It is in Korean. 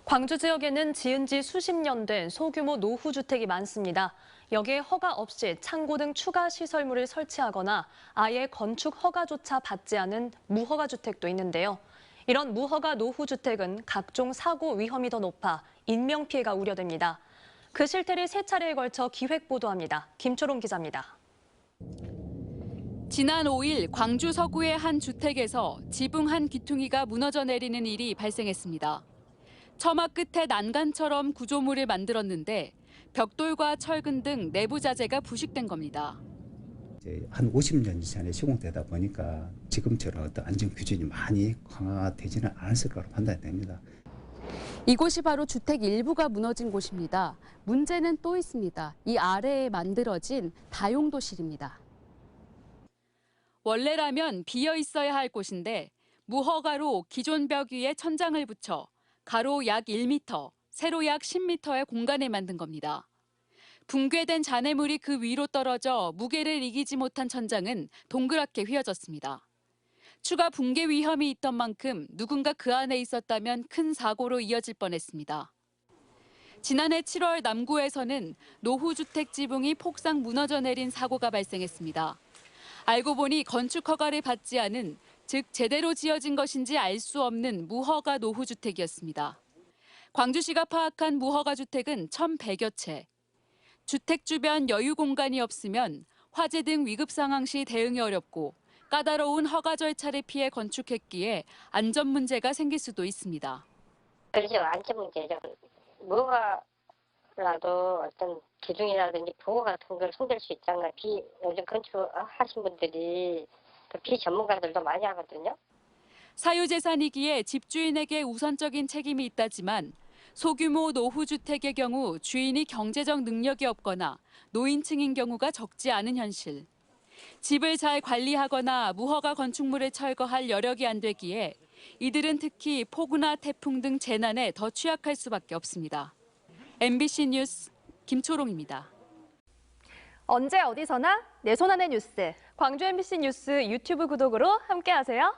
광주 지역에는 지은 지 수십 년 된 소규모 노후주택이 많습니다. 여기에 허가 없이 창고 등 추가 시설물을 설치하거나 아예 건축 허가조차 받지 않은 무허가 주택도 있는데요. 이런 무허가 노후주택은 각종 사고 위험이 더 높아 인명피해가 우려됩니다. 그 실태를 세 차례에 걸쳐 기획보도합니다. 김초롱 기자입니다. 지난 5일 광주 서구의 한 주택에서 지붕 한 귀퉁이가 무너져 내리는 일이 발생했습니다. 처마 끝에 난간처럼 구조물을 만들었는데 벽돌과 철근 등 내부 자재가 부식된 겁니다. 한 50년 전에 시공되다 보니까 지금처럼 어떤 안전 규정이 많이 강화되지는 않았을 거라고 판단됩니다. 이곳이 바로 주택 일부가 무너진 곳입니다. 문제는 또 있습니다. 이 아래에 만들어진 다용도실입니다. 원래라면 비어 있어야 할 곳인데 무허가로 기존 벽 위에 천장을 붙여 가로 약 1m, 세로 약 10m의 공간을 만든 겁니다. 붕괴된 잔해물이 그 위로 떨어져 무게를 이기지 못한 천장은 동그랗게 휘어졌습니다. 추가 붕괴 위험이 있던 만큼 누군가 그 안에 있었다면 큰 사고로 이어질 뻔했습니다. 지난해 7월 남구에서는 노후주택 지붕이 폭삭 무너져 내린 사고가 발생했습니다. 알고 보니 건축 허가를 받지 않은, 즉 제대로 지어진 것인지 알 수 없는 무허가 노후주택이었습니다. 광주시가 파악한 무허가 주택은 1,100여 채. 주택 주변 여유 공간이 없으면 화재 등 위급 상황 시 대응이 어렵고 까다로운 허가 절차를 피해 건축했기에 안전 문제가 생길 수도 있습니다. 그렇죠. 안전 문제죠. 뭐가라도 어떤 기둥이라든지 보호 같은 걸 손댈 수 있잖아요. 요즘 건축하신 분들이 비전문가들도 많이 하거든요. 사유재산이기에 집주인에게 우선적인 책임이 있다지만 소규모 노후주택의 경우 주인이 경제적 능력이 없거나 노인층인 경우가 적지 않은 현실. 집을 잘 관리하거나 무허가 건축물을 철거할 여력이 안 되기에 이들은 특히 폭우나 태풍 등 재난에 더 취약할 수밖에 없습니다. MBC 뉴스 김초롱입니다. 언제 어디서나 내 손 안의 뉴스. 광주 MBC 뉴스 유튜브 구독으로 함께하세요.